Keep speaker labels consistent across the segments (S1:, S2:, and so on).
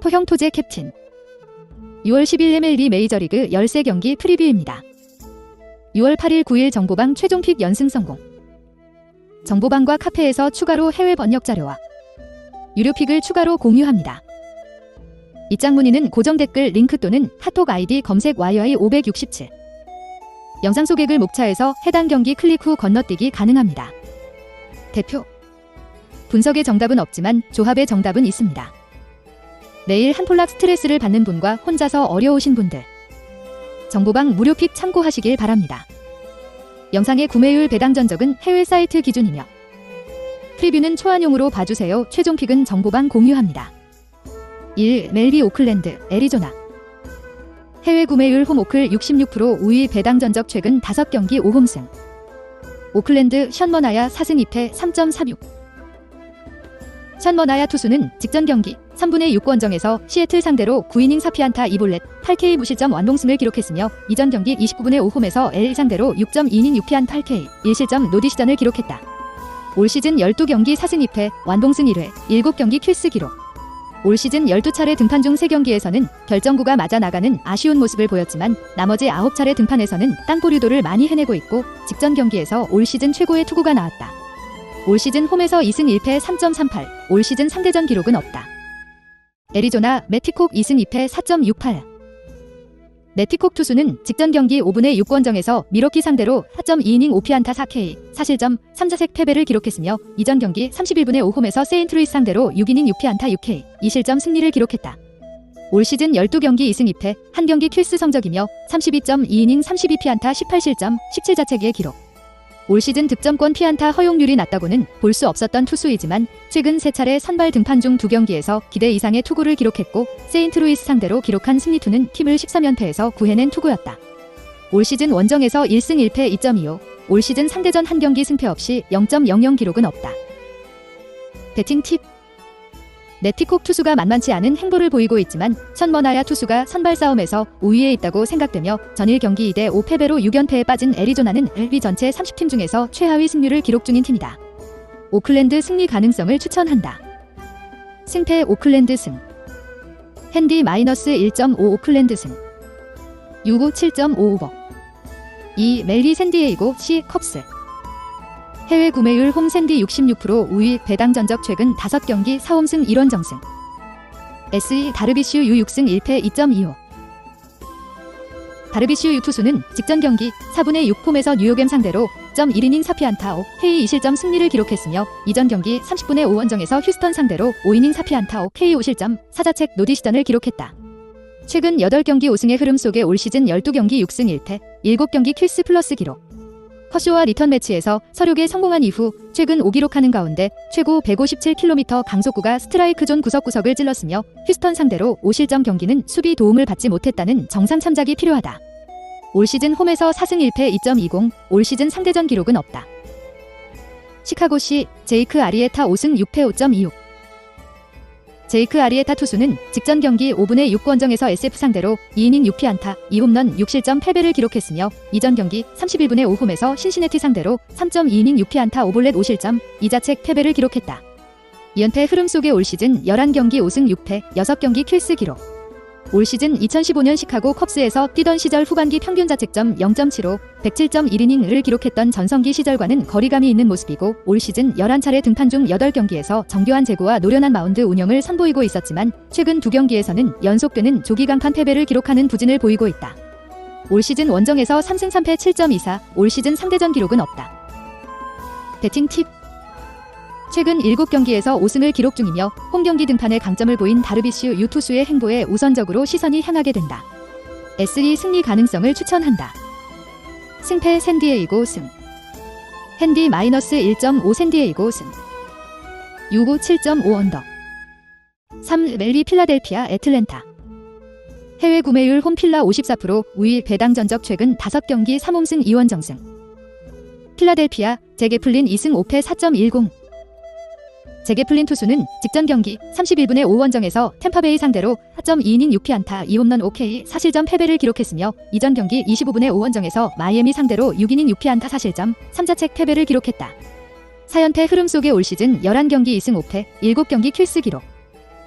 S1: 토형 토제 캡틴 6월 10일 MLB 메이저리그 13경기 프리뷰입니다. 6월 8일 9일 정보방 최종픽 연승 성공. 정보방과 카페에서 추가로 해외 번역 자료와 유료픽을 추가로 공유합니다. 입장 문의는 고정 댓글 링크 또는 카톡 아이디 검색 YY567 영상 소개글 목차에서 해당 경기 클릭 후 건너뛰기 가능합니다. 대표 분석의 정답은 없지만 조합의 정답은 있습니다. 매일 한 폴락 스트레스를 받는 분과 혼자서 어려우신 분들 정보방 무료픽 참고하시길 바랍니다. 영상의 구매율 배당 전적은 해외 사이트 기준이며 프리뷰는 초안용으로 봐주세요. 최종픽은 정보방 공유합니다. 1. 멜비 오클랜드, 애리조나 해외 구매율 홈오클 66% 우위 배당 전적 최근 5경기 5홈승 오클랜드 션머나야 4승 2패 3.36 션머나야 투수는 직전 경기 3분의 6 원정에서 시애틀 상대로 9이닝 4피안타 2볼넷 8K 무실점 완봉승을 기록했으며 이전 경기 29분의 5홈에서 LA 상대로 6.2이닝 6피안 8K 1실점 노디시전을 기록했다. 올 시즌 12경기 4승 2패 완봉승 1회 7경기 킬스 기록 올 시즌 12차례 등판 중 3경기에서는 결정구가 맞아 나가는 아쉬운 모습을 보였지만 나머지 9차례 등판에서는 땅볼 유도를 많이 해내고 있고 직전 경기에서 올 시즌 최고의 투구가 나왔다. 올 시즌 홈에서 2승 1패 3.38 올 시즌 상대전 기록은 없다. 애리조나 매티콕 2승 2패 4.68 매티콕 투수는 직전 경기 5분의 6 원정에서 미러키 상대로 4.2이닝 5피안타 4K 4실점 3자색 패배를 기록했으며 이전 경기 31분의 5홈에서 세인트루이스 상대로 6이닝 6피안타 6K 2실점 승리를 기록했다. 올 시즌 12경기 2승 2패 1경기 킬스 성적이며 32.2이닝 32피안타 18실점 17자책의 기록 올 시즌 득점권 피안타 허용률이 낮다고는 볼 수 없었던 투수이지만 최근 3차례 선발 등판 중 2경기에서 기대 이상의 투구를 기록했고 세인트루이스 상대로 기록한 승리투는 팀을 13연패에서 구해낸 투구였다. 올 시즌 원정에서 1승 1패 2.25 올 시즌 상대전 1경기 승패 없이 0.00 기록은 없다. 배팅 팁 매티콕 투수가 만만치 않은 행보를 보이고 있지만 션머나야 투수가 선발 싸움에서 우위에 있다고 생각되며 전일 경기 2대5 패배로 6연패에 빠진 애리조나는 LB 전체 30팀 중에서 최하위 승률을 기록 중인 팀이다. 오클랜드 승리 가능성을 추천한다. 승패 오클랜드 승 핸디 마이너스 1.5 오클랜드 승 유고 7.5 오버 2. 멜리 샌디에이고 C 컵스 해외 구매율 홈 샌디 66% 우위 배당 전적 최근 5경기 4홈승 1원정승 SE 다르비슈 유 6승 1패 2.25 다르비슈 유 투수는 직전 경기 4분의 6홈에서 뉴욕엠 상대로 1이닝 4피안타 5K 2실점 승리를 기록했으며 이전 경기 30분의 5원정에서 휴스턴 상대로 5이닝 4피안타 5K 5실점 4자책 노디시전을 기록했다. 최근 8경기 5승의 흐름 속에 올 시즌 12경기 6승 1패 7경기 킬스 플러스 기록 커쇼와 리턴 매치에서 서륙에 성공한 이후 최근 5기록하는 가운데 최고 157km 강속구가 스트라이크 존 구석구석을 찔렀으며 휴스턴 상대로 5실점 경기는 수비 도움을 받지 못했다는 정상 참작이 필요하다. 올 시즌 홈에서 4승 1패 2.20 올 시즌 상대전 기록은 없다. 시카고시 제이크 아리에타 5승 6패 5.26 제이크 아리에타 투수는 직전 경기 5분의 6 원정에서 SF 상대로 2이닝 6피안타 2홈런 6실점 패배를 기록했으며 이전 경기 31분의 5홈에서 신시내티 상대로 3.2이닝 6피안타 5볼넷 5실점 2자책 패배를 기록했다. 2연패 흐름 속에 올 시즌 11경기 5승 6패 6경기 킬스 기록 올 시즌 2015년 시카고 컵스에서 뛰던 시절 후반기 평균 자책점 0.75 107.1이닝을 기록했던 전성기 시절과는 거리감이 있는 모습이고 올 시즌 11차례 등판 중 8경기에서 정교한 제구와 노련한 마운드 운영을 선보이고 있었지만 최근 2경기에서는 연속되는 조기 강판 패배를 기록하는 부진을 보이고 있다. 올 시즌 원정에서 3승 3패 7.24 올 시즌 상대전 기록은 없다. 배팅 팁 최근 7경기에서 5승을 기록 중이며 홈경기 등판에 강점을 보인 다르비슈 유 투수의 행보에 우선적으로 시선이 향하게 된다. SE 승리 가능성을 추천한다. 승패 샌디에이고 승 핸디 마이너스 1.5 샌디에이고 승 유고 7.5 언더 3. 멜리 필라델피아 애틀랜타 해외 구매율 홈 필라 54% 우위 배당 전적 최근 5경기 3홈승 2원정승 필라델피아 제게플린 2승 5패 4.10 제게 풀린 투수는 직전 경기 31분의 5원정에서 템파베이 상대로 4.2이닝 6피안타 2홈런 5K 4실점 패배를 기록했으며 이전 경기 25분의 5원정에서 마이애미 상대로 6이닝 6피안타 4실점 3자책 패배를 기록했다. 4연패 흐름 속의 올 시즌 11경기 2승 5패 7경기 킬스 기록.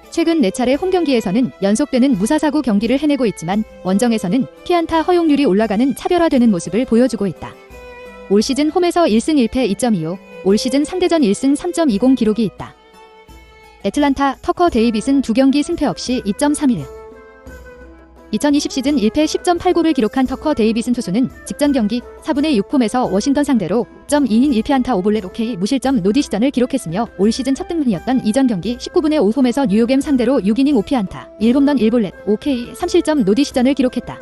S1: 최근 4차례 홈경기에서는 연속되는 무사사구 경기를 해내고 있지만 원정에서는 피안타 허용률이 올라가는 차별화되는 모습을 보여주고 있다. 올 시즌 홈에서 1승 1패 2.25, 올 시즌 상대전 1승 3.20 기록이 있다. 애틀란타 터커 데이빗은 2경기 승패 없이 2.31. 2020 시즌 1패 10.89를 기록한 터커 데이빗은 투수는 직전 경기 4분의 6홈에서 워싱턴 상대로 0.2이닝 1피안타 5볼넷 5K 무실점 노디시전을 기록했으며 올 시즌 첫 등판이었던 이전 경기 19분의 5홈에서 뉴욕엠 상대로 6이닝 5피안타 1홈런 1볼넷 5K 3실점 노디시전을 기록했다.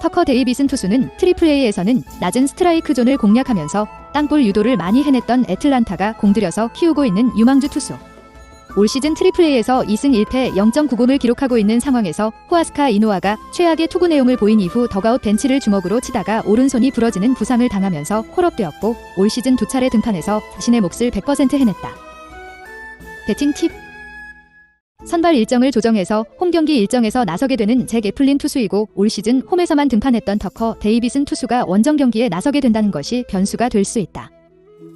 S1: 터커 데이빗은 투수는 트리플A에서는 낮은 스트라이크 존을 공략하면서 땅볼 유도를 많이 해냈던 애틀란타가 공들여서 키우고 있는 유망주 투수. 올 시즌 트리플A에서 2승 1패 0.90을 기록하고 있는 상황에서 후아스카 이노아가 최악의 투구 내용을 보인 이후 더가웃 벤치를 주먹으로 치다가 오른손이 부러지는 부상을 당하면서 콜업되었고 올 시즌 2차례 등판에서 자신의 몫을 100% 해냈다. 배팅 팁. 선발 일정을 조정해서 홈경기 일정에서 나서게 되는 잭 애플린 투수이고 올 시즌 홈에서만 등판했던 터커 데이빗은 투수가 원정 경기에 나서게 된다는 것이 변수가 될 수 있다.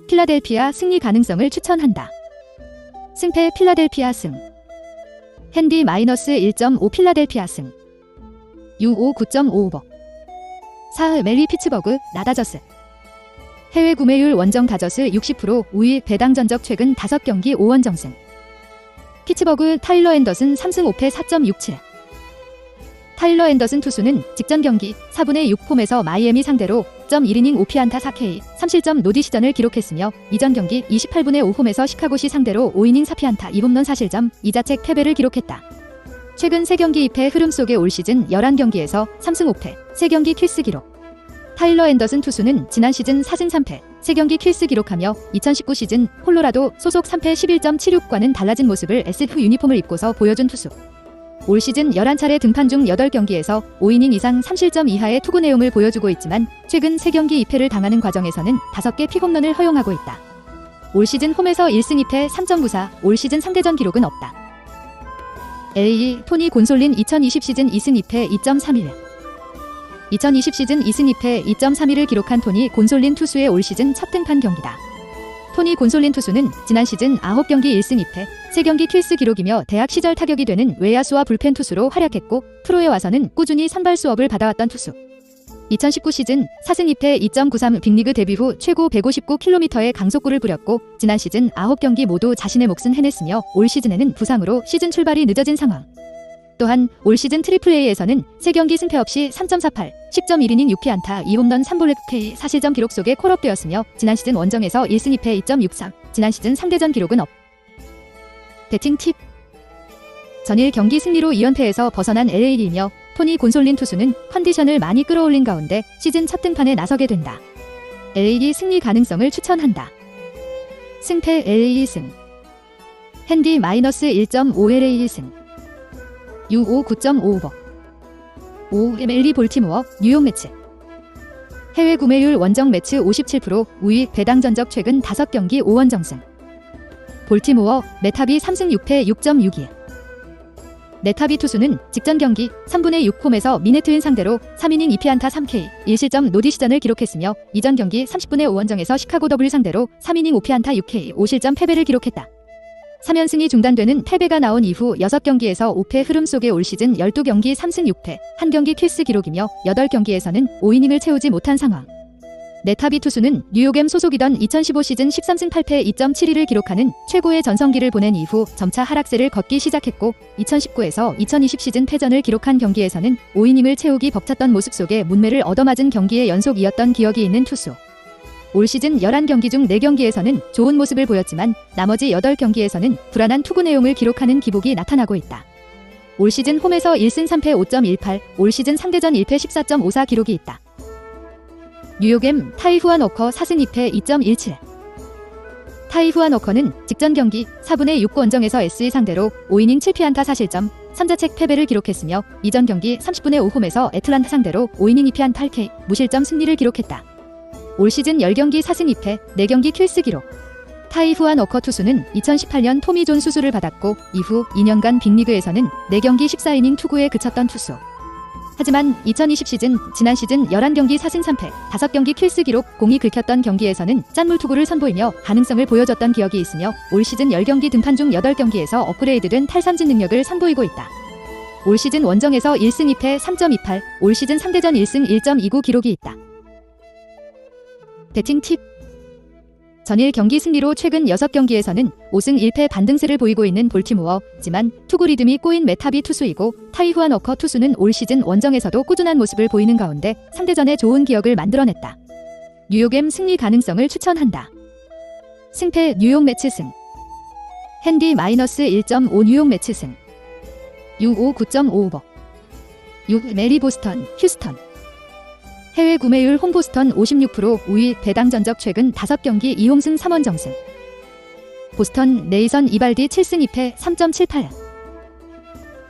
S1: 필라델피아 승리 가능성을 추천한다. 승패 필라델피아 승. 핸디 -1.5 필라델피아 승. U5 9.55. 4 멜리 피츠버그 나다저스. 해외 구매율 원정 다저스 60% 우위 배당 전적 최근 5경기 5원정승. 피츠버그 타일러 앤더슨 3승 5패 4.67. 타일러 앤더슨 투수는 직전 경기 4분의 6홈에서 마이애미 상대로 0.1이닝 5피안타 4K 3실점 노디시전을 기록했으며 이전 경기 28분의 5홈에서 시카고시 상대로 5이닝 4피안타 2홈런 4실점 2자책 패배를 기록했다. 최근 3경기 2패 흐름 속의 올 시즌 11경기에서 3승 5패 3경기 킬스 기록. 타일러 앤더슨 투수는 지난 시즌 4승 3패 3경기 킬스 기록하며 2019 시즌 콜로라도 소속 3패 11.76과는 달라진 모습을 SF 유니폼을 입고서 보여준 투수. 올 시즌 11차례 등판 중 8경기에서 5이닝 이상 3실점 이하의 투구 내용을 보여주고 있지만 최근 3경기 2패를 당하는 과정에서는 5개 픽홈런을 허용하고 있다. 올 시즌 홈에서 1승 2패 3.94, 올 시즌 상대전 기록은 없다. LA 토니 곤솔린 2020 시즌 2승 2패 2.31. 2020 시즌 2승 2패 2.31을 기록한 토니 곤솔린 투수의 올 시즌 첫 등판 경기다. 토니 곤솔린 투수는 지난 시즌 9경기 1승 2패 3경기 킬스 기록이며 대학 시절 타격이 되는 외야수와 불펜 투수로 활약했고 프로에 와서는 꾸준히 선발 수업을 받아왔던 투수. 2019 시즌 4승 2패 2.93 빅리그 데뷔 후 최고 159km의 강속구를 부렸고 지난 시즌 9경기 모두 자신의 몫은 해냈으며 올 시즌에는 부상으로 시즌 출발이 늦어진 상황. 또한 올 시즌 트리플A에서는 3경기 승패 없이 3.48, 10.1이닝 6피안타 2홈런 3볼넷 K 4실점 기록 속에 콜업되었으며 지난 시즌 원정에서 1승 2패 2.63, 지난 시즌 상대전 기록은 없. 배팅 팁. 전일 경기 승리로 2연패에서 벗어난 LA이며 토니 곤솔린 투수는 컨디션을 많이 끌어올린 가운데 시즌 첫 등판에 나서게 된다. LA 승리 가능성을 추천한다. 승패 LA 승. 핸디 -1.5 LA 승. U5 9.55. 5 MLB 볼티모어 뉴욕 매치. 해외 구매율 원정 매치 57% 우위 배당 전적 최근 5경기 5원정승. 볼티모어 메타비 3승 6패 6.62. 메타비 투수는 직전 경기 3분의 6홈에서 미네트윈 상대로 3이닝 2피안타 3K 1실점 노디시전을 기록했으며 이전 경기 30분의 5원정에서 시카고 더블 상대로 3이닝 5피안타 6K 5실점 패배를 기록했다. 3연승이 중단되는 패배가 나온 이후 6경기에서 5패 흐름 속의 올 시즌 12경기 3승 6패 1경기 킬스 기록이며 8경기에서는 5이닝을 채우지 못한 상황. 메타비 투수는 뉴욕엠 소속이던 2015 시즌 13승 8패 2.72를 기록하는 최고의 전성기를 보낸 이후 점차 하락세를 걷기 시작했고 2019에서 2020 시즌 패전을 기록한 경기에서는 5이닝을 채우기 벅찼던 모습 속에 문매를 얻어맞은 경기의 연속이었던 기억이 있는 투수. 올 시즌 11경기 중 4경기에서는 좋은 모습을 보였지만 나머지 8경기에서는 불안한 투구 내용을 기록하는 기복이 나타나고 있다. 올 시즌 홈에서 1승 3패 5.18, 올 시즌 상대전 1패 14.54 기록이 있다. 뉴욕엠 타이후안 워커 4승 2패 2.17. 타이후안 워커는 직전 경기 4분의 6 원정에서 SE 상대로 5이닝 7피안타 4실점 3자책 패배를 기록했으며 이전 경기 30분의 5 홈에서 애틀란타 상대로 5이닝 2피안타 8K 무실점 승리를 기록했다. 올 시즌 10경기 4승 2패 4경기 킬스 기록. 타이 후안워커 투수는 2018년 토미존 수술을 받았고 이후 2년간 빅리그에서는 4경기 14이닝 투구에 그쳤던 투수. 하지만 2020 시즌, 지난 시즌 11경기 4승 3패, 5경기 킬스 기록 공이 긁혔던 경기에서는 짠물 투구를 선보이며 가능성을 보여줬던 기억이 있으며 올 시즌 10경기 등판 중 8경기에서 업그레이드된 탈삼진 능력을 선보이고 있다. 올 시즌 원정에서 1승 2패 3.28, 올 시즌 상대전 1승 1.29 기록이 있다. 배팅 팁. 전일 경기 승리로 최근 6경기에서는 5승 1패 반등세를 보이고 있는 볼티모어지만 투구 리듬이 꼬인 메타비 투수이고 타이 후안워커 투수는 올 시즌 원정에서도 꾸준한 모습을 보이는 가운데 상대전에 좋은 기억을 만들어냈다. 뉴욕엠 승리 가능성을 추천한다. 승패 뉴욕 매치 승. 핸디 -1.5 뉴욕 매치 승. 6-5 9.5오버. 6 메리 보스턴 휴스턴. 해외 구매율 홈보스턴 56%, 우위 배당 전적 최근 5경기 2홈승 3원정승. 보스턴 네이선 이발디 7승 2패 3.78.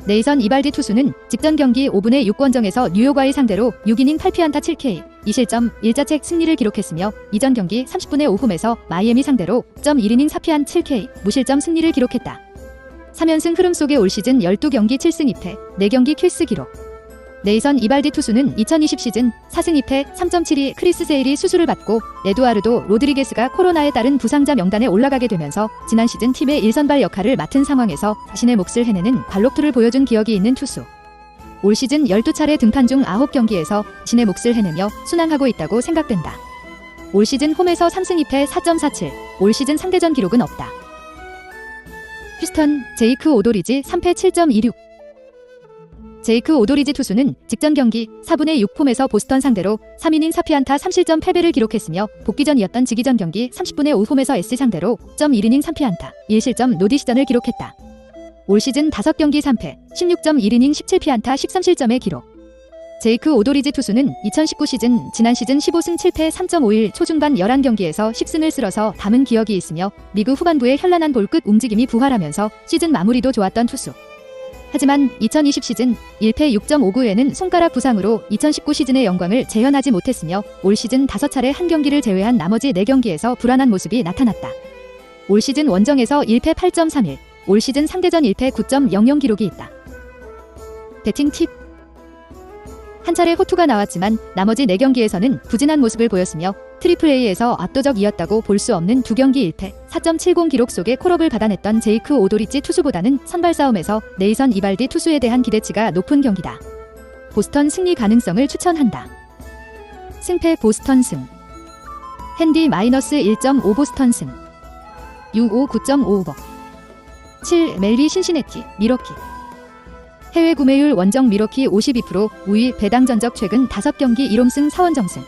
S1: 네이선 이발디 투수는 직전 경기 5분의 6원정에서 뉴욕와의 상대로 6이닝 8피안타 7K, 2실점 1자책 승리를 기록했으며 이전 경기 30분의 5홈에서 마이애미 상대로 1.1이닝 4피안 7K, 무실점 승리를 기록했다. 3연승 흐름 속에 올 시즌 12경기 7승 2패, 4경기 킬스 기록. 네이선 이발디 투수는 2020 시즌 4승 2패 3.72 크리스 세일이 수술을 받고 에두아르도 로드리게스가 코로나에 따른 부상자 명단에 올라가게 되면서 지난 시즌 팀의 1선발 역할을 맡은 상황에서 자신의 몫을 해내는 관록투를 보여준 기억이 있는 투수. 올 시즌 12차례 등판 중 9경기에서 자신의 몫을 해내며 순항하고 있다고 생각된다. 올 시즌 홈에서 3승 2패 4.47, 올 시즌 상대전 기록은 없다. 휴스턴 제이크 오도리지 3패 7.26. 제이크 오도리지 투수는 직전 경기 4분의 6홈에서 보스턴 상대로 3이닝 4피안타 3실점 패배를 기록했으며 복귀전이었던 지기전 경기 30분의 5홈에서 S 상대로 1.1이닝 3피안타 1실점 노디시전을 기록했다. 올 시즌 5경기 3패 16.1이닝 17피안타 13실점의 기록. 제이크 오도리지 투수는 2019 시즌, 지난 시즌 15승 7패 3.51 초중반 11경기에서 10승을 쓸어서 담은 기억이 있으며 리그 후반부에 현란한 볼 끝 움직임이 부활하면서 시즌 마무리도 좋았던 투수. 하지만 2020 시즌 1패 6.59에는 손가락 부상으로 2019 시즌의 영광을 재현하지 못했으며 올 시즌 5차례 한 경기를 제외한 나머지 4경기에서 불안한 모습이 나타났다. 올 시즌 원정에서 1패 8.31, 올 시즌 상대전 1패 9.00 기록이 있다. 배팅 팁. 한 차례 호투가 나왔지만 나머지 4경기에서는 부진한 모습을 보였으며 트리플 A에서 압도적이었다고 볼 수 없는 2경기 1패 4.70 기록 속에 콜업을 받아냈던 제이크 오도리지 투수보다는 선발 싸움에서 네이선 이발디 투수에 대한 기대치가 높은 경기다. 보스턴 승리 가능성을 추천한다. 승패 보스턴 승. 핸디 -1.5 보스턴 승. 6-5 9.5오버. 7 멜리 신시내티 미러키. 해외 구매율 원정 미러키 52%, 우위 배당 전적 최근 5경기 1홈승 4원정승.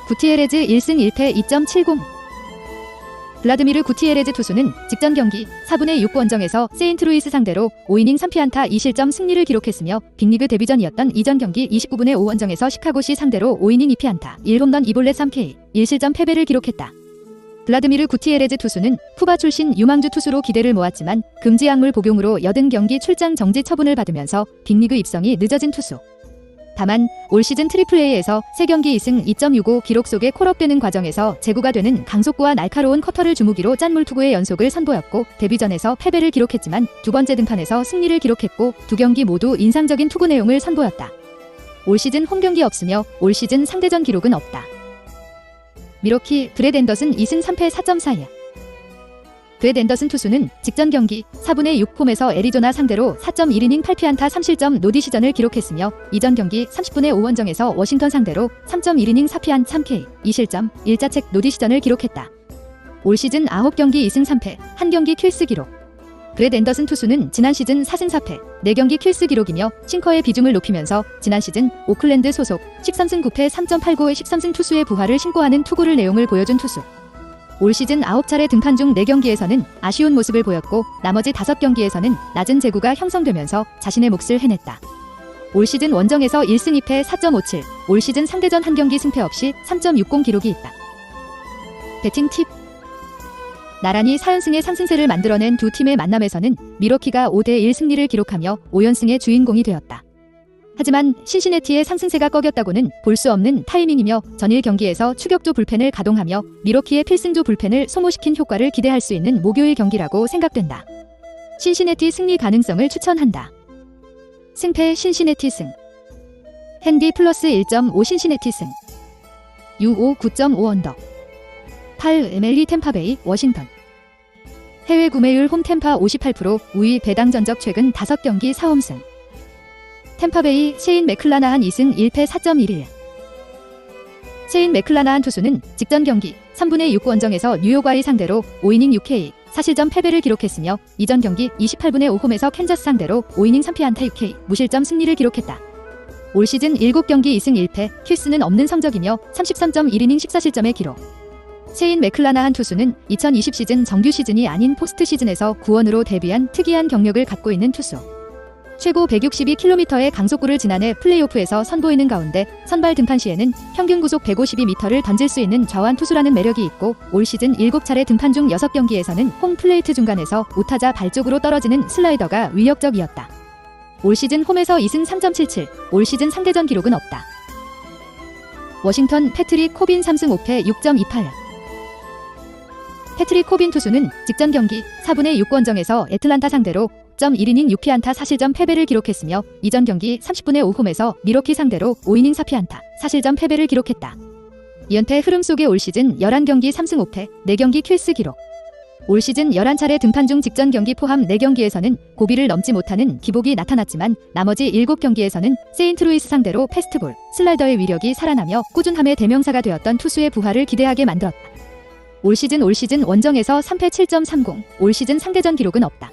S1: 구티에레즈 1승 1패 2.70. 블라드미르 구티에레즈 투수는 직전 경기 4분의 6 원정에서 세인트루이스 상대로 5이닝 3피안타 2실점 승리를 기록했으며 빅리그 데뷔전이었던 이전 경기 29분의 5 원정에서 시카고시 상대로 5이닝 2피안타 1홈런 2볼넷 3K, 1실점 패배를 기록했다. 블라드미르 구티에레즈 투수는 쿠바 출신 유망주 투수로 기대를 모았지만 금지 약물 복용으로 80경기 출장 정지 처분을 받으면서 빅리그 입성이 늦어진 투수. 다만 올 시즌 트리플 A에서 3경기 2승 2.65 기록 속에 콜업되는 과정에서 제구가 되는 강속구와 날카로운 커터를 주무기로 짠물 투구의 연속을 선보였고 데뷔전에서 패배를 기록했지만 두 번째 등판에서 승리를 기록했고 2경기 모두 인상적인 투구 내용을 선보였다. 올 시즌 홈경기 없으며 올 시즌 상대전 기록은 없다. 미러키 브렛 앤더슨 2승 3패 4.42. 브렛 앤더슨 투수는 직전 경기 4분의 6홈에서 애리조나 상대로 4.1이닝 8피안타 3실점 노디시전을 기록했으며 이전 경기 30분의 5원정에서 워싱턴 상대로 3.1이닝 4피안 3K, 2실점 1자책 노디시전을 기록했다. 올 시즌 9경기 2승 3패, 1경기 킬스 기록. 브렛 앤더슨 투수는 지난 시즌 4승 4패, 4경기 킬스 기록이며 싱커의 비중을 높이면서 지난 시즌 오클랜드 소속 13승 9패 3.89의 13승 투수의 부활을 신고하는 투구를 내용을 보여준 투수. 올 시즌 9차례 등판 중 4경기에서는 아쉬운 모습을 보였고 나머지 5경기에서는 낮은 제구가 형성되면서 자신의 몫을 해냈다. 올 시즌 원정에서 1승 2패 4.57, 올 시즌 상대전 한 경기 승패 없이 3.60 기록이 있다. 배팅 팁. 나란히 4연승의 상승세를 만들어낸 두 팀의 만남에서는 미러키가 5대1 승리를 기록하며 5연승의 주인공이 되었다. 하지만 신시내티의 상승세가 꺾였다고는 볼 수 없는 타이밍이며 전일 경기에서 추격조 불펜을 가동하며 미러키의 필승조 불펜을 소모시킨 효과를 기대할 수 있는 목요일 경기라고 생각된다. 신시내티 승리 가능성을 추천한다. 승패 신시내티 승. 핸디 플러스 1.5 신시내티 승. U5 9.5 언더. 8 MLE 템파베이 워싱턴. 해외 구매율 홈 템파 58%, 우위 배당 전적 최근 5경기 4홈승. 템파베이 셰인 맥클라나한 2승 1패 4.11. 셰인 맥클라나한 투수는 직전 경기 3분의 6 원정에서 뉴욕와의 상대로 5이닝 6K 4실점 패배를 기록했으며 이전 경기 28분의 5 홈에서 캔자스 상대로 5이닝 3피안타 6K 무실점 승리를 기록했다. 올 시즌 7경기 2승 1패, 큐스는 없는 성적이며 33.1이닝 14실점의 기록. 셰인 맥클라나한 투수는 2020 시즌 정규 시즌이 아닌 포스트 시즌에서 구원으로 데뷔한 특이한 경력을 갖고 있는 투수. 최고 162km의 강속구를 지난해 플레이오프에서 선보이는 가운데 선발 등판 시에는 평균 구속 152m를 던질 수 있는 좌완 투수라는 매력이 있고 올 시즌 7차례 등판 중 6경기에서는 홈 플레이트 중간에서 우타자 발 쪽으로 떨어지는 슬라이더가 위력적이었다. 올 시즌 홈에서 2승 3.77, 올 시즌 상대전 기록은 없다. 워싱턴 패트릭 코빈 3승 5패 6.28. 패트릭 코빈 투수는 직전 경기 4분의 6 원정에서 애틀란타 상대로 1.1이닝 6피안타 4실점 패배를 기록했으며 이전 경기 30분의 5 홈에서 미러키 상대로 5이닝 4피안타 4실점 패배를 기록했다. 2연패 흐름 속의 올 시즌 11경기 3승 5패 4경기 큐스 기록. 올 시즌 11차례 등판 중 직전 경기 포함 4경기에서는 고비를 넘지 못하는 기복이 나타났지만 나머지 7경기에서는 세인트루이스 상대로 패스트볼, 슬라이더의 위력이 살아나며 꾸준함의 대명사가 되었던 투수의 부활을 기대하게 만들었다. 올 시즌 원정에서 3패 7.30, 올 시즌 상대전 기록은 없다.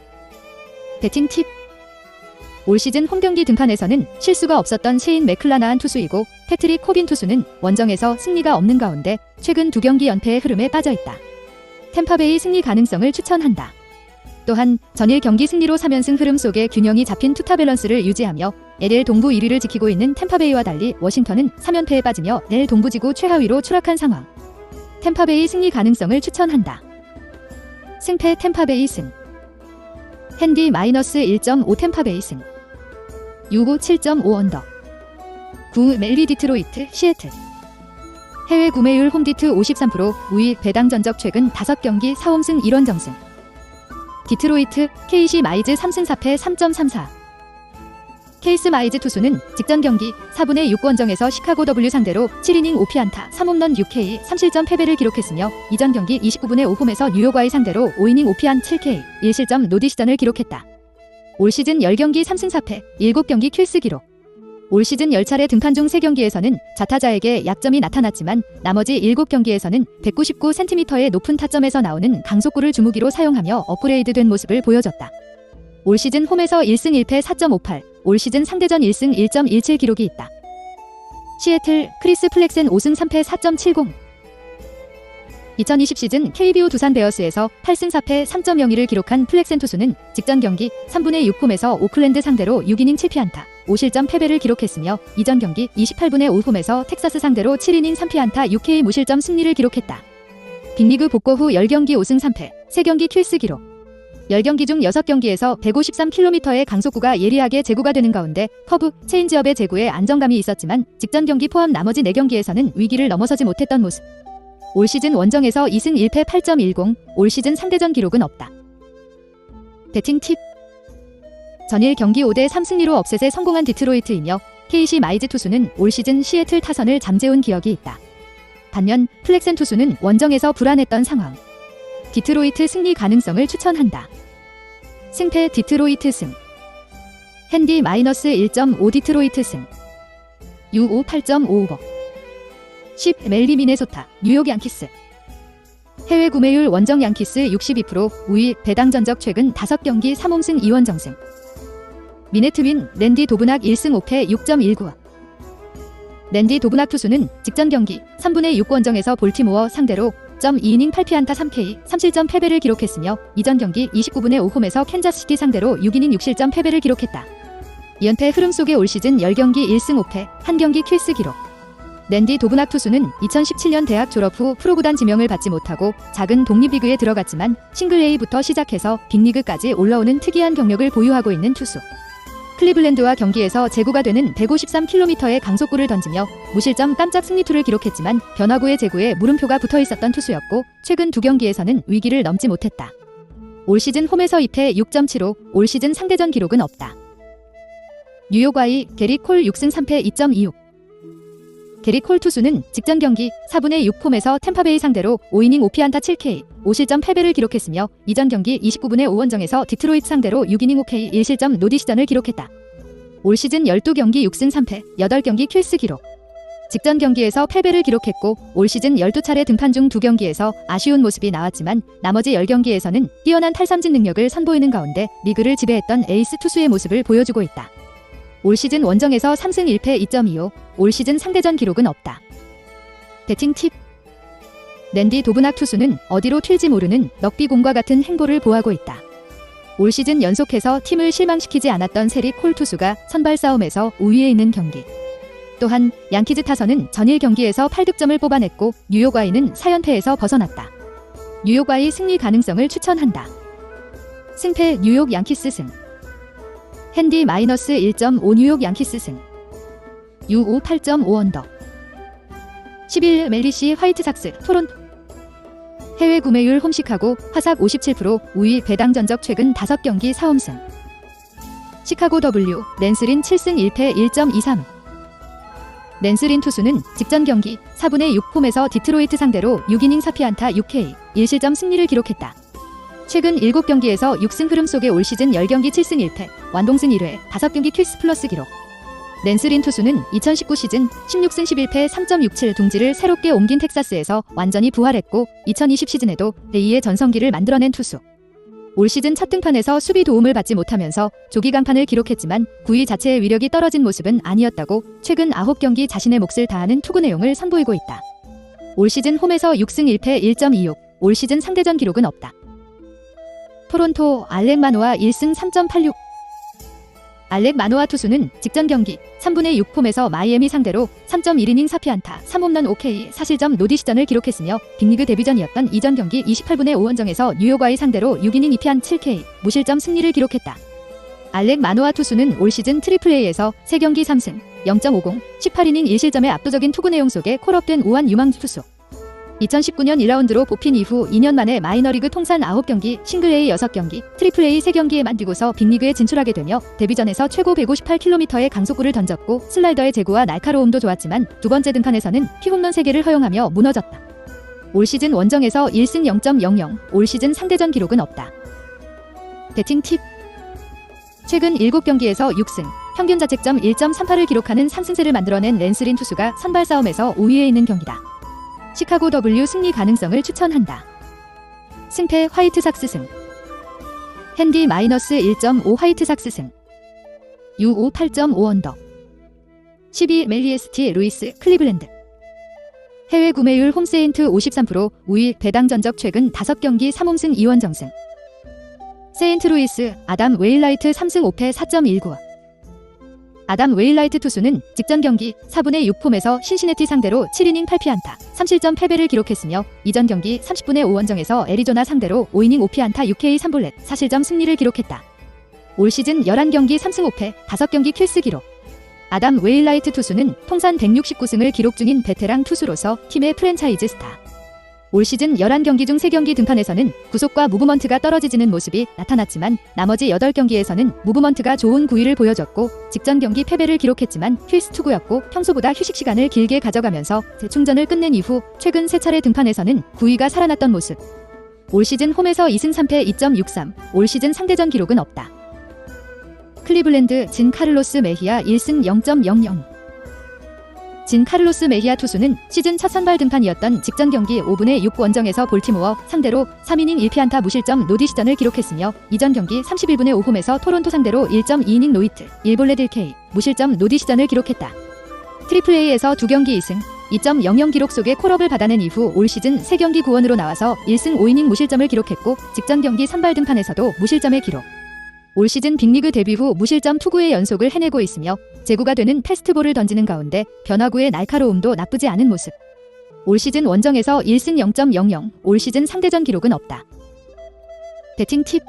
S1: 배팅 팁. 올 시즌 홈경기 등판에서는 실수가 없었던 셰인 맥클라나한 투수이고 패트릭 코빈 투수는 원정에서 승리가 없는 가운데 최근 2경기 연패의 흐름에 빠져있다. 템파베이 승리 가능성을 추천한다. 또한 전일 경기 승리로 3연승 흐름 속에 균형이 잡힌 투타 밸런스를 유지하며 NL 동부 1위를 지키고 있는 템파베이와 달리 워싱턴은 3연패에 빠지며 NL 동부지구 최하위로 추락한 상황. 템파베이 승리 가능성을 추천한다. 승패 템파베이 승. 핸디 마이너스 1.5 템파베이 승. U9 7.5 언더. 9 멜리 디트로이트 시애틀. 해외 구매율 홈디트 53%, 우위 배당 전적 최근 5경기 4홈승 1원정승. 디트로이트 KC 마이즈 3승 4패 3.34. 케이스 마이즈 투수는 직전 경기 4분의 6 원정에서 시카고 W 상대로 7이닝 5피안타 3홈런 6K 3실점 패배를 기록했으며 이전 경기 29분의 5 홈에서 뉴욕와의 상대로 5이닝 5피안 7K 1실점 노디시전을 기록했다. 올 시즌 10경기 3승 4패 7경기 큐스 기록. 올 시즌 10차례 등판 중 3경기에서는 좌타자에게 약점이 나타났지만 나머지 7경기에서는 199cm의 높은 타점에서 나오는 강속구를 주무기로 사용하며 업그레이드된 모습을 보여줬다. 올 시즌 홈에서 1승 1패 4.58, 올 시즌 상대전 1승 1.17 기록이 있다. 시애틀 크리스 플렉센 5승 3패 4.70. 2020 시즌 KBO 두산 베어스에서 8승 4패 3.02를 기록한 플렉센 투수는 직전 경기 3분의 6 홈에서 오클랜드 상대로 6이닝 7피안타 5실점 패배를 기록했으며 이전 경기 28분의 5 홈에서 텍사스 상대로 7이닝 3피안타 6K 무실점 승리를 기록했다. 빅리그 복구 후 10경기 5승 3패 3경기 큐스 기록. 10경기 중 6경기에서 153km의 강속구가 예리하게 제구가 되는 가운데 커브, 체인지업의 제구에 안정감이 있었지만 직전 경기 포함 나머지 4경기에서는 위기를 넘어서지 못했던 모습. 올 시즌 원정에서 2승 1패 8.10, 올 시즌 상대전 기록은 없다. 배팅 팁. 전일 경기 5대 3승리로 업셋에 성공한 디트로이트이며 KC 마이즈 투수는 올 시즌 시애틀 타선을 잠재운 기억이 있다. 반면 플렉센 투수는 원정에서 불안했던 상황. 디트로이트 승리 가능성을 추천한다. 승패 디트로이트 승. 핸디 마이너스 1.5 디트로이트 승. U5 8.55. 10 멜리 미네소타 뉴욕 양키스. 해외 구매율 원정 양키스 62%, 우위 배당 전적 최근 5경기 3홈승 2원정승. 미네트윈 랜디 도브낙 1승 5패 6.19. 랜디 도브낙 투수는 직전 경기 3분의 6 원정에서 볼티모어 상대로 2이닝 8피안타 3K 3실점 패배를 기록했으며 이전 경기 29분의 5 홈에서 캔자스시티 상대로 6이닝 6실점 패배를 기록했다. 2연패 흐름 속의 올 시즌 10경기 1승 5패 1경기 큐스 기록. 랜디 도브낙 투수는 2017년 대학 졸업 후 프로구단 지명을 받지 못하고 작은 독립리그에 들어갔지만 싱글 A부터 시작해서 빅리그까지 올라오는 특이한 경력을 보유하고 있는 투수. 클리블랜드와 경기에서 제구가 되는 153km의 강속구를 던지며 무실점 깜짝 승리투를 기록했지만 변화구의 제구에 물음표가 붙어있었던 투수였고 최근 두 경기에서는 위기를 넘지 못했다. 올 시즌 홈에서 2패 6.75, 올 시즌 상대전 기록은 없다. 뉴욕 와이 게리 콜 6승 3패 2.26. 게리 콜 투수는 직전 경기 4분의 6 홈에서 템파베이 상대로 5이닝 5피안타 7K, 5실점 패배를 기록했으며 이전 경기 29분의 5원정에서 디트로이트 상대로 6이닝 5K 1실점 노디시전을 기록했다. 올 시즌 12경기 6승 3패, 8경기 킬스 기록. 직전 경기에서 패배를 기록했고 올 시즌 12차례 등판 중 2경기에서 아쉬운 모습이 나왔지만 나머지 10경기에서는 뛰어난 탈삼진 능력을 선보이는 가운데 리그를 지배했던 에이스 투수의 모습을 보여주고 있다. 올 시즌 원정에서 3승 1패 2.25, 올 시즌 상대전 기록은 없다. 배팅 팁. 랜디 도브낙 투수는 어디로 튈지 모르는 럭비공과 같은 행보를 보하고 있다. 올 시즌 연속해서 팀을 실망시키지 않았던 세리 콜 투수가 선발 싸움에서 우위에 있는 경기. 또한 양키즈 타선은 전일 경기에서 8득점을 뽑아냈고 뉴욕 와이는 4연패에서 벗어났다. 뉴욕 와이 승리 가능성을 추천한다. 승패 뉴욕 양키스 승. 핸디 -1.5 뉴욕 양키스 승. U5 8.5 언더. 11 멜리시 화이트삭스 토론토. 해외 구매율 홈시카고 화삭 57%, 우위 배당 전적 최근 5경기 4홈승. 시카고 W 랜스린 7승 1패 1.23. 랜스린 투수는 직전 경기 4분의 6 홈에서 디트로이트 상대로 6이닝 4피안타 6K, 1실점 승리를 기록했다. 최근 7경기에서 6승 흐름 속에 올 시즌 10경기 7승 1패, 완봉승 1회, 5경기 퀴스 플러스 기록. 랜스린 투수는 2019 시즌 16승 11패 3.67 둥지를 새롭게 옮긴 텍사스에서 완전히 부활했고 2020 시즌에도 제2의 전성기를 만들어낸 투수. 올 시즌 첫 등판에서 수비 도움을 받지 못하면서 조기 강판을 기록했지만 구위 자체의 위력이 떨어진 모습은 아니었다고 최근 9경기 자신의 몫을 다하는 투구 내용을 선보이고 있다. 올 시즌 홈에서 6승 1패 1.26, 올 시즌 상대전 기록은 없다. 토론토 알렉 마노아 1승 3.86. 알렉 마노아 투수는 직전 경기 3분의 6 홈에서 마이애미 상대로 3.1이닝 4피안타 3홈런 5K 4실점 노디시전을 기록했으며 빅리그 데뷔전이었던 이전 경기 28분의 5원정에서 뉴욕 와이 상대로 6이닝 2피안 7K 무실점 승리를 기록했다. 알렉 마노아 투수는 올 시즌 트리플A에서 3경기 3승 0.50, 18이닝 1실점의 압도적인 투구 내용 속에 콜업된 우한 유망 투수. 2019년 1라운드로 뽑힌 이후 2년 만에 마이너리그 통산 9경기, 싱글A 6경기, 트리플A 3경기에만 뛰고서 빅리그에 진출하게 되며 데뷔전에서 최고 158km의 강속구를 던졌고 슬라이더의 제구와 날카로움도 좋았지만 두 번째 등판에서는 피홈런 3개를 허용하며 무너졌다. 올 시즌 원정에서 1승 0.00, 올 시즌 상대전 기록은 없다. 배팅 팁. 최근 7경기에서 6승, 평균 자책점 1.38을 기록하는 상승세를 만들어낸 랜스린 투수가 선발 싸움에서 우위에 있는 경기다. 시카고 W 승리 가능성을 추천한다. 승패 화이트삭스 승. 핸디 -1.5 화이트삭스 승. U5 8.5 언더. 12 멜리에스티 루이스 클리블랜드. 해외 구매율 홈세인트 53%, 우위 배당 전적 최근 5경기 3홈승 2원정승. 세인트루이스 아담 웨일라이트 3승 5패 4.19. 아담 웨일라이트 투수는 직전 경기 4분의 6 홈에서 신시내티 상대로 7이닝 8피안타 3실점 패배를 기록했으며 이전 경기 30분의 5원정에서 애리조나 상대로 5이닝 5피안타 6K 3볼넷 4실점 승리를 기록했다. 올 시즌 11경기 3승 5패 5경기 킬스 기록. 아담 웨일라이트 투수는 통산 169승을 기록 중인 베테랑 투수로서 팀의 프랜차이즈 스타. 올 시즌 11경기 중 3경기 등판에서는 구속과 무브먼트가 떨어지지는 모습이 나타났지만 나머지 8경기에서는 무브먼트가 좋은 구위를 보여줬고 직전 경기 패배를 기록했지만 힐스 투구였고 평소보다 휴식 시간을 길게 가져가면서 재충전을 끝낸 이후 최근 3차례 등판에서는 구위가 살아났던 모습. 올 시즌 홈에서 2승 3패 2.63, 올 시즌 상대전 기록은 없다. 클리블랜드 진 카를로스 메히아 1승 0.00. 진 카를로스 메히아 투수는 시즌 첫 선발 등판이었던 직전 경기 5분의 6 원정에서 볼티모어 상대로 3이닝 1피안타 무실점 노디시전을 기록했으며 이전 경기 31분의 5 홈에서 토론토 상대로 1.2이닝 노히트 1볼넷 1K 무실점 노디시전을 기록했다. 트리플A에서 2경기 2승 2.00 기록 속에 콜업을 받아낸 이후 올 시즌 3경기 9원으로 나와서 1승 5이닝 무실점을 기록했고 직전 경기 선발 등판에서도 무실점의 기록. 올 시즌 빅리그 데뷔 후 무실점 투구의 연속을 해내고 있으며 제구가 되는 패스트볼을 던지는 가운데 변화구의 날카로움도 나쁘지 않은 모습. 올 시즌 원정에서 1승 0.00, 올 시즌 상대전 기록은 없다. 배팅 팁.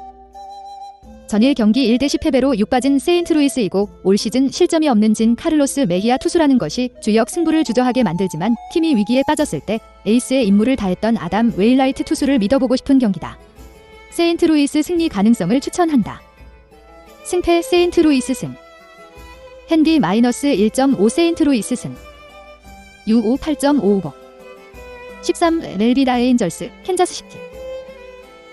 S1: 전일 경기 1대10 패배로 6빠진 세인트루이스이고 올 시즌 실점이 없는 진 카를로스 메히아 투수라는 것이 주역 승부를 주저하게 만들지만 팀이 위기에 빠졌을 때 에이스의 임무를 다했던 아담 웨일라이트 투수를 믿어보고 싶은 경기다. 세인트루이스 승리 가능성을 추천한다. 승패 세인트루이스 승. 핸디 -1.5 세인트루이스 승. U5 8.55. 13 LB 라인저스 캔자스시티.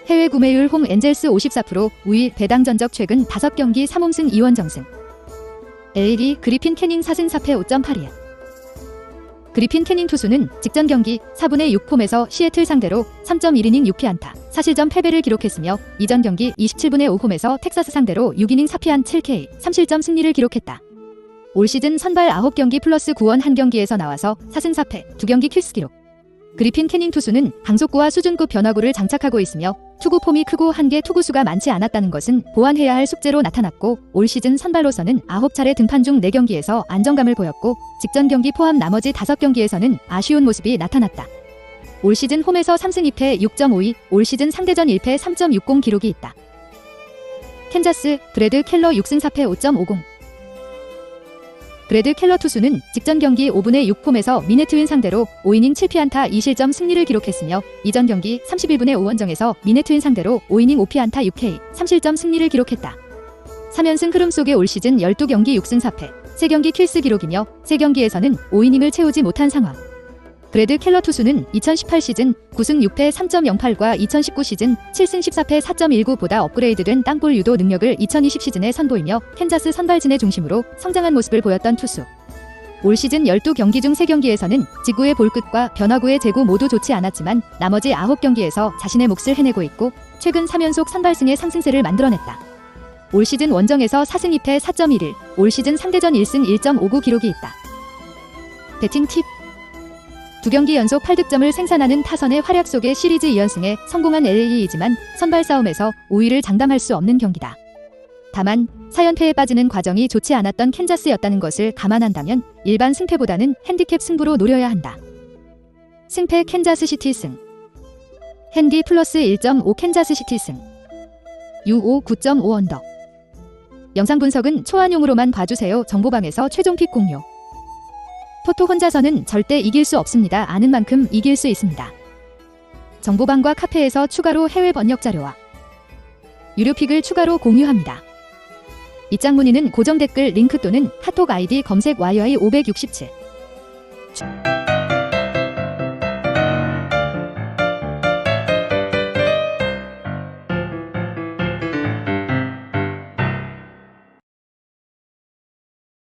S1: 해외 구매율 홈 엔젤스 54%, 우위 배당 전적 최근 5경기 3홈승 2원정승. LG 그리핀 캐닝 4승 4패 5.82. 그리핀 캐닝 투수는 직전 경기 4분의 6홈에서 시애틀 상대로 3.1이닝 6피안타, 4실점 패배를 기록했으며 이전 경기 27분의 5홈에서 텍사스 상대로 6이닝 4피안 7K, 3실점 승리를 기록했다. 올 시즌 선발 9경기 플러스 9원 1경기에서 나와서 4승 4패, 2경기 킬스 기록. 그리핀 캐닝 투수는 강속구와 수준급 변화구를 장착하고 있으며 투구 폼이 크고 한개 투구수가 많지 않았다는 것은 보완해야 할 숙제로 나타났고 올 시즌 선발로서는 9차례 등판 중 4경기에서 안정감을 보였고 직전 경기 포함 나머지 5경기에서는 아쉬운 모습이 나타났다. 올 시즌 홈에서 3승 2패 6.52, 올 시즌 상대전 1패 3.60 기록이 있다. 캔자스 브래드 켈러 6승 4패 5.50. 브래드 켈러 투수는 직전 경기 5분의 6홈에서 미네트윈 상대로 5이닝 7피안타 2실점 승리를 기록했으며 이전 경기 31분의 5원정에서 미네트윈 상대로 5이닝 5피안타 6K, 3실점 승리를 기록했다. 3연승 흐름 속에 올 시즌 12경기 6승 4패, 3경기 킬스 기록이며 3경기에서는 5이닝을 채우지 못한 상황. 브래드 켈러 투수는 2018 시즌 9승 6패 3.08과 2019 시즌 7승 14패 4.19보다 업그레이드된 땅볼 유도 능력을 2020 시즌에 선보이며 캔자스 선발진의 중심으로 성장한 모습을 보였던 투수. 올 시즌 12경기 중 3경기에서는 지구의 볼끝과 변화구의 제구 모두 좋지 않았지만 나머지 9경기에서 자신의 몫을 해내고 있고 최근 3연속 선발승의 상승세를 만들어냈다. 올 시즌 원정에서 4승 2패 4.11, 올 시즌 상대전 1승 1.59 기록이 있다. 배팅 팁. 2경기 연속 8득점을 생산하는 타선의 활약 속에 시리즈 2연승에 성공한 LA이지만 선발 싸움에서 우위를 장담할 수 없는 경기다. 다만 4연패에 빠지는 과정이 좋지 않았던 캔자스였다는 것을 감안한다면 일반 승패보다는 핸디캡 승부로 노려야 한다. 승패 캔자스시티 승. 핸디 플러스 1.5 캔자스시티 승. U5 9.5 언더. 영상 분석은 초안용으로만 봐주세요. 정보방에서 최종 픽 공유. 포토 혼자서는 절대 이길 수 없습니다. 아는 만큼 이길 수 있습니다. 정보방과 카페에서 추가로 해외 번역 자료와 유료 픽을 추가로 공유합니다. 입장 문의는 고정 댓글 링크 또는 카톡 아이디 검색 YY567.